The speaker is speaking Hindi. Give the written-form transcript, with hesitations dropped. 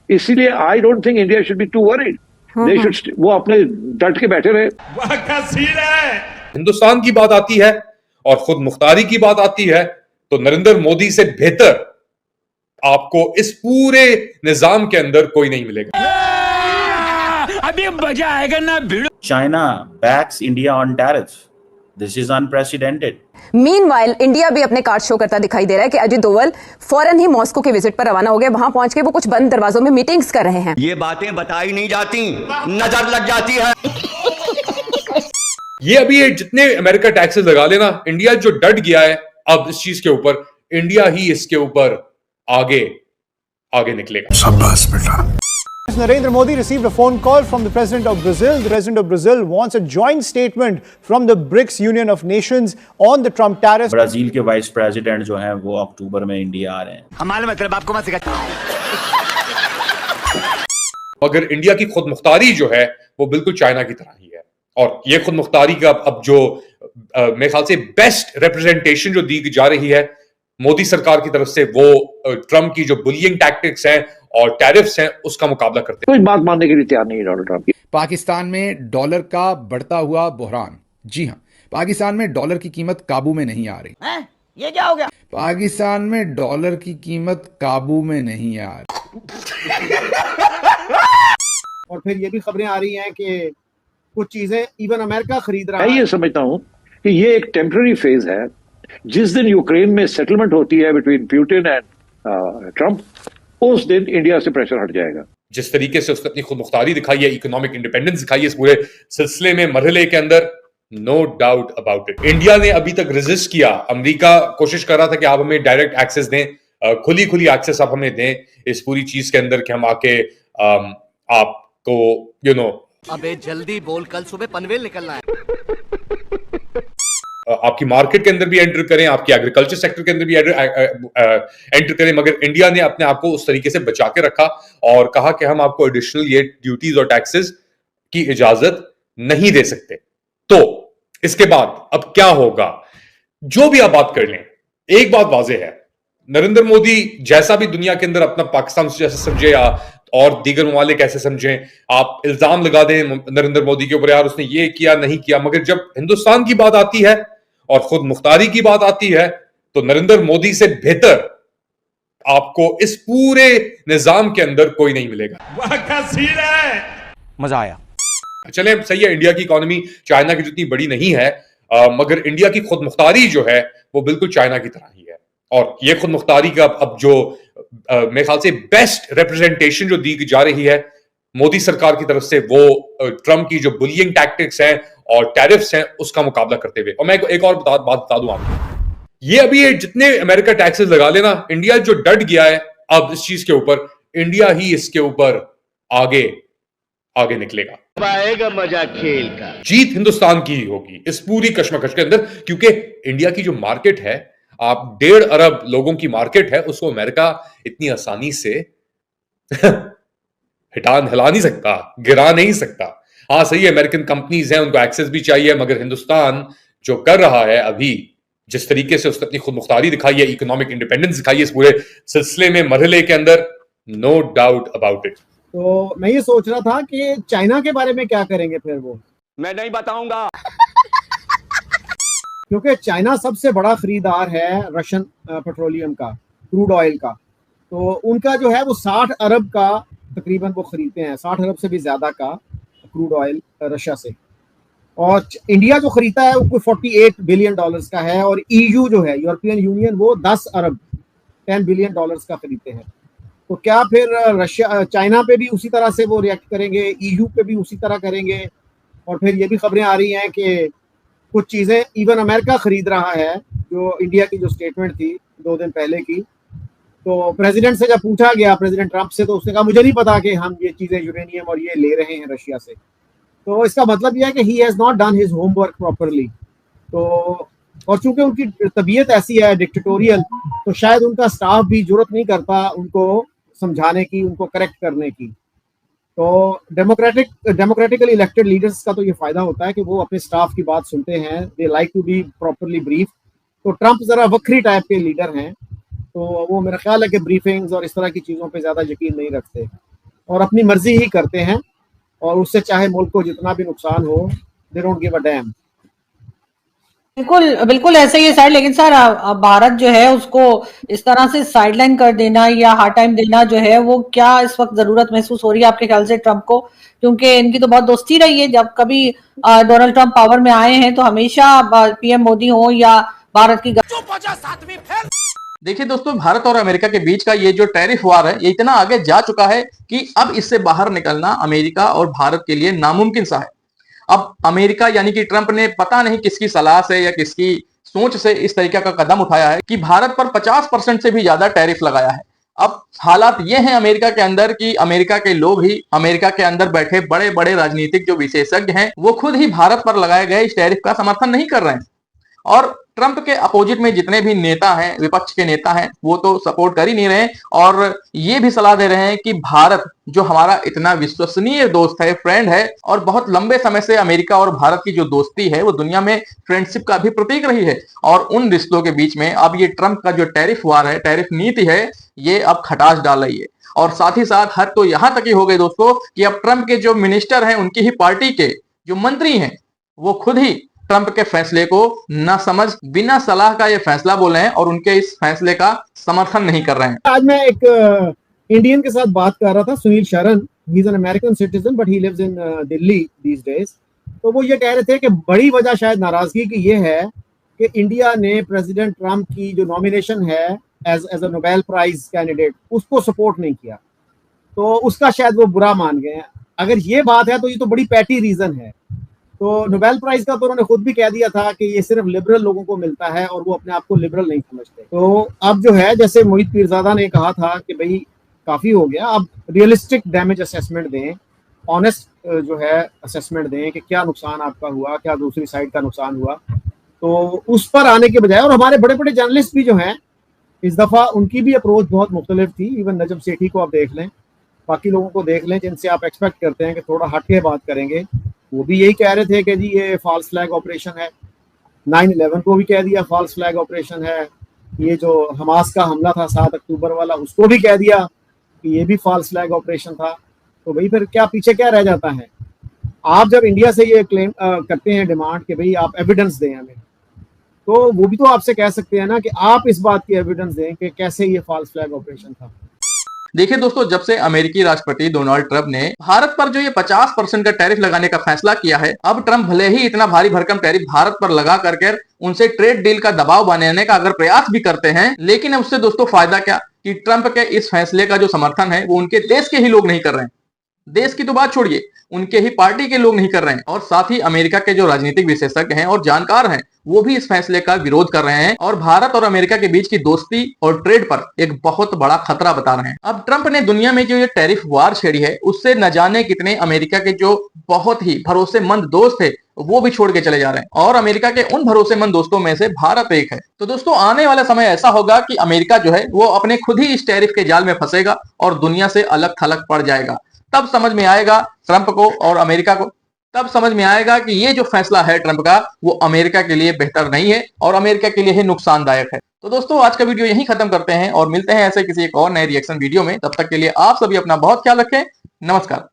इसीलिए I don't think India should be to worried. They should, वो अपने डट के बैठे रहे। हिंदुस्तान की बात आती है और खुद मुख्तारी की बात आती है तो नरेंद्र मोदी से बेहतर आपको इस पूरे निजाम के अंदर कोई नहीं मिलेगा। अभी मजा आएगा ना भिड़ो। China backs India on tariffs. This is unprecedented. Meanwhile India भी अपने कार्ड शो करता दिखाई दे रहा है कि अजित डोवल फौरन ही मॉस्को के विजिट पर रवाना हो गए। वहां पहुंच के वो कुछ बंद दरवाजों में मीटिंग्स कर रहे हैं। ये बातें बताई नहीं जाती, नजर लग जाती है। ये अभी जितने अमेरिका टैक्सेस लगा लेना, इंडिया जो डट गया है अब इस चीज के ऊपर, इंडिया ही इसके ऊपर आगे निकलेगा। शाबाश बेटा। Narendra Modi received a phone call from the President of Brazil. The President of Brazil wants a joint statement from the BRICS Union of Nations on the Trump tariffs. Brazil के वाइस प्रेसिडेंट जो हैं वो अक्टूबर में इंडिया आ रहे हैं। हमारे मतलब आपको मत सिखा। मगर इंडिया की खुद मुख्तारी जो है वो बिल्कुल चाइना की तरह ही है। और ये खुद मुख्तारी का अब जो मेरे ख्याल से बेस्ट रिप्रेजेंटेशन जो दी जा रही है मोदी सरकार की तरफ से, वो ट्रंप की जो बुलियिंग टैक्टिक्स हैं और टैरिफ्स हैं उसका मुकाबला करते हैं। कोई बात मानने के लिए तैयार नहीं है डोनाल्ड ट्रंप की। पाकिस्तान में डॉलर का बढ़ता हुआ बुहरान। जी हां, पाकिस्तान में डॉलर की कीमत काबू में नहीं आ रही। ये क्या हो गया? पाकिस्तान में डॉलर की कीमत काबू में नहीं आ रही। और फिर ये भी खबरें आ रही हैं कि कुछ चीजें इवन अमेरिका खरीद रहा है। मैं ये समझता हूं कि ये एक टेम्पररी फेज है। जिस दिन यूक्रेन में सेटलमेंट होती है बिटवीन पुतिन एंड ट्रंप, उस दिन इंडिया से प्रेशर हट जाएगा। जिस तरीके से उसने अपनी खुद मुख्तारी दिखाई है, इकोनॉमिक इंडिपेंडेंस दिखाई है इस पूरे सिलसिले में, मरहले के अंदर, no doubt about it. India ने अभी तक रेजिस्ट किया। अमेरिका कोशिश कर रहा था कि आप हमें डायरेक्ट एक्सेस दें, खुली एक्सेस आप हमें दें इस पूरी चीज के अंदर कि हम आके आपको अबे जल्दी बोल, कल सुबह पनवेल निकलना है। आपकी मार्केट के अंदर भी एंटर करें, आपकी एग्रीकल्चर सेक्टर के अंदर भी एंटर करें, मगर इंडिया ने अपने आप को उस तरीके से बचा के रखा और कहा कि हम आपको एडिशनल ये ड्यूटीज और टैक्सेस की इजाजत नहीं दे सकते। तो इसके बाद अब क्या होगा, जो भी आप बात कर लें, एक बात वाज़ेह है, नरेंद्र मोदी जैसा भी दुनिया के अंदर अपना पाकिस्तान जैसा समझे या और दीगर ममालिक ऐसे समझें, आप इल्जाम लगा दें नरेंद्र मोदी के ऊपर, यार उसने ये किया नहीं किया, मगर जब हिंदुस्तान की बात आती है और खुद मुख्तारी की बात आती है तो नरेंद्र मोदी से बेहतर आपको इस पूरे निजाम के अंदर कोई नहीं मिलेगा। मजा आया। चले सही है, इंडिया की इकोनॉमी चाइना की जितनी बड़ी नहीं है, मगर इंडिया की खुद मुख्तारी जो है वो बिल्कुल चाइना की तरह ही है। और ये खुद मुख्तारी का अब जो मेरे ख्याल से बेस्ट रिप्रेजेंटेशन जो दी जा रही है मोदी सरकार की तरफ से, वो ट्रंप की जो बुलियिंग टैक्टिक्स हैं और टैरिफ्स हैं उसका मुकाबला करते हुए। और मैं एक और बात बता दूं आपको, ये अभी जितने अमेरिका टैक्सेस लगा लेना, इंडिया जो डट गया है अब इस चीज के ऊपर, इंडिया ही इसके ऊपर आगे निकलेगा। आएगा मजा खेल का। जीत हिंदुस्तान की ही होगी इस पूरी कश्मकश के अंदर, क्योंकि इंडिया की जो मार्केट है, आप 1.5 अरब लोगों की मार्केट है, उसको अमेरिका इतनी आसानी से हिला नहीं सकता, गिरा नहीं सकता। हाँ सही है, अमेरिकन कंपनीज हैं, उनको एक्सेस भी चाहिए, मगर हिंदुस्तान जो कर रहा है अभी, जिस तरीके से उसने अपनी खुद मुख्तारी दिखाई है, इकोनॉमिक इंडिपेंडेंस दिखाई है इस पूरे सिलसिले में, मरहले के अंदर, नो डाउट अबाउट इट। तो मैं ये सोच रहा था कि चाइना के बारे में क्या करेंगे फिर वो। मैं नहीं बताऊंगा। क्योंकि चाइना सबसे बड़ा खरीदार है रशियन पेट्रोलियम का, क्रूड ऑयल का। तो उनका जो है वो 60 अरब का तकरीबन वो खरीदते हैं, 60 अरब से भी ज़्यादा का क्रूड ऑयल रशिया से। और इंडिया जो खरीदता है वो 48 बिलियन डॉलर्स का है, और ईयू जो है, यूरोपियन यूनियन, वो 10 अरब 10 बिलियन डॉलर्स का खरीदते हैं। तो क्या फिर रशिया चाइना पे भी उसी तरह से वो रिएक्ट करेंगे, ईयू पे भी उसी तरह करेंगे? और फिर ये भी खबरें आ रही हैं कि कुछ चीज़ें इवन अमेरिका खरीद रहा है, जो इंडिया की जो स्टेटमेंट थी 2 दिन पहले की। तो प्रेसिडेंट से जब पूछा गया, प्रेसिडेंट ट्रंप से, तो उसने कहा मुझे नहीं पता कि हम ये चीज़ें यूरेनियम और ये ले रहे हैं रशिया से। तो इसका मतलब यह है कि he has not done his homework properly. तो और चूंकि उनकी तबीयत ऐसी है डिक्टेटोरियल, तो शायद उनका स्टाफ भी जरूरत नहीं करता उनको समझाने की, उनको करेक्ट करने की। तो डेमोक्रेटिकली इलेक्टेड लीडर्स का तो ये फायदा होता है कि वो अपने स्टाफ की बात सुनते हैं, they like to be properly brief. तो ट्रंप जरा वक्री टाइप के लीडर हैं, तो वो मेरा ख्याल है कि ब्रीफिंग्स और इस तरह की चीज़ों पे ज़्यादा यकीन नहीं रखते। और अपनी मर्जी ही करते हैं, और उससे चाहे मुल्क को जितना भी नुकसान हो, they don't give a dam. बिल्कुल बिल्कुल ऐसे ही है सर। लेकिन सर भारत जो है उसको इस तरह से साइडलाइन कर देना या हार्ड टाइम देना जो है, वो क्या इस वक्त जरूरत महसूस हो रही है आपके ख्याल से ट्रंप को? क्योंकि इनकी तो बहुत दोस्ती रही है, जब कभी डोनाल्ड ट्रंप पावर में आए हैं तो हमेशा पीएम मोदी हो या भारत की। देखिए दोस्तों, भारत और अमेरिका के बीच का ये जो टैरिफ वार है, ये इतना आगे जा चुका है कि अब इससे बाहर निकलना अमेरिका और भारत के लिए नामुमकिन सा है। अब अमेरिका यानी कि ट्रंप ने पता नहीं किसकी सलाह से या किसकी सोच से इस तरीके का कदम उठाया है कि भारत पर 50% से भी ज्यादा टैरिफ लगाया है। अब हालात ये हैं अमेरिका के अंदर कि अमेरिका के लोग ही, अमेरिका के अंदर बैठे बड़े बड़े राजनीतिक जो विशेषज्ञ हैं, वो खुद ही भारत पर लगाए गए इस टैरिफ का समर्थन नहीं कर रहे हैं। और ट्रंप के अपोजिट में जितने भी नेता हैं, विपक्ष के नेता हैं, वो तो सपोर्ट कर ही नहीं रहे और ये भी सलाह दे रहे हैं कि भारत जो हमारा इतना विश्वसनीय दोस्त है, फ्रेंड है, और बहुत लंबे समय से अमेरिका और भारत की जो दोस्ती है वो दुनिया में फ्रेंडशिप का भी प्रतीक रही है, और उन रिश्तों के बीच में अब ये ट्रंप का जो टैरिफ वार है, टैरिफ नीति है, ये अब खटास डाल रही है। और साथ ही साथ हद तो यहां तक ही हो गई दोस्तों कि अब ट्रंप के जो मिनिस्टर हैं, उनकी ही पार्टी के जो मंत्री हैं, वो खुद ही ट्रंप के फैसले को ना समझ बिना सलाह का ये फैसला बोल रहे हैं और उनके इस फैसले का समर्थन नहीं कर रहे हैं। आज मैं एक इंडियन के साथ बात कर रहा था, Sunil Sharan, he is an American citizen but he lives in Delhi these days. तो वो ये कह रहे थे कि बड़ी वजह शायद नाराजगी की ये है कि इंडिया ने प्रेसिडेंट ट्रंप की जो नॉमिनेशन है as a Nobel prize candidate, उसको सपोर्ट नहीं किया, तो उसका शायद वो बुरा मान गए हैं। अगर ये बात है तो ये तो बड़ी पैटी रीजन है। तो नोबेल प्राइज का तो उन्होंने खुद भी कह दिया था कि ये सिर्फ लिबरल लोगों को मिलता है और वो अपने आप को लिबरल नहीं समझते। तो अब जो है, जैसे मोहित पीरजादा ने कहा था कि भाई काफी हो गया, अब रियलिस्टिक डैमेज असेसमेंट दें, ऑनेस्ट जो है असेसमेंट दें कि क्या नुकसान आपका हुआ, क्या दूसरी साइड का नुकसान हुआ। तो उस पर आने के बजाय, और हमारे बड़े बड़े जर्नलिस्ट भी जो हैं इस दफा, उनकी भी अप्रोच बहुत मुख्तलिफ थी। इवन नजम सेठी को आप देख लें, बाकी लोगों को देख लें जिनसे आप एक्सपेक्ट करते हैं कि थोड़ा हट के बात करेंगे, वो भी यही कह रहे थे कि जी ये फॉल्स फ्लैग ऑपरेशन है। 9/11 को भी कह दिया फॉल्स फ्लैग ऑपरेशन है। ये जो हमास का हमला था 7 अक्टूबर वाला, उसको भी कह दिया कि ये भी फॉल्स फ्लैग ऑपरेशन था। तो भाई फिर क्या पीछे क्या रह जाता है? आप जब इंडिया से ये क्लेम करते हैं, डिमांड कि भाई आप एविडेंस दें हमें, तो वो भी तो आपसे कह सकते हैं ना कि आप इस बात की एविडेंस दें कि कैसे ये फॉल्स फ्लैग ऑपरेशन था। देखिए दोस्तों, जब से अमेरिकी राष्ट्रपति डोनाल्ड ट्रंप ने भारत पर जो ये 50% का टैरिफ लगाने का फैसला किया है, अब ट्रंप भले ही इतना भारी भरकम टैरिफ भारत पर लगा करके उनसे ट्रेड डील का दबाव बनाने का अगर प्रयास भी करते हैं, लेकिन उससे दोस्तों फायदा क्या कि ट्रंप के इस फैसले का जो समर्थन है वो उनके देश के ही लोग नहीं कर रहे हैं। देश की तो बात छोड़िए, उनके ही पार्टी के लोग नहीं कर रहे हैं, और साथ ही अमेरिका के जो राजनीतिक विशेषज्ञ हैं और जानकार हैं, वो भी इस फैसले का विरोध कर रहे हैं और भारत और अमेरिका के बीच की दोस्ती और ट्रेड पर एक बहुत बड़ा खतरा बता रहे हैं। अब ट्रंप ने दुनिया में जो ये टैरिफ वार छेड़ी है, उससे न जाने कितने अमेरिका के जो बहुत ही भरोसेमंद दोस्त थे, वो भी छोड़ के चले जा रहे हैं, और अमेरिका के उन भरोसेमंद दोस्तों में से भारत एक है। तो दोस्तों, आने वाला समय ऐसा होगा कि अमेरिका जो है वो अपने खुद ही इस टैरिफ के जाल में फंसेगा और दुनिया से अलग थलग पड़ जाएगा। तब समझ में आएगा ट्रंप को और अमेरिका को, तब समझ में आएगा कि ये जो फैसला है ट्रंप का, वो अमेरिका के लिए बेहतर नहीं है और अमेरिका के लिए ही नुकसानदायक है। तो दोस्तों, आज का वीडियो यहीं खत्म करते हैं और मिलते हैं ऐसे किसी एक और नए रिएक्शन वीडियो में। तब तक के लिए आप सभी अपना बहुत ख्याल रखें। नमस्कार।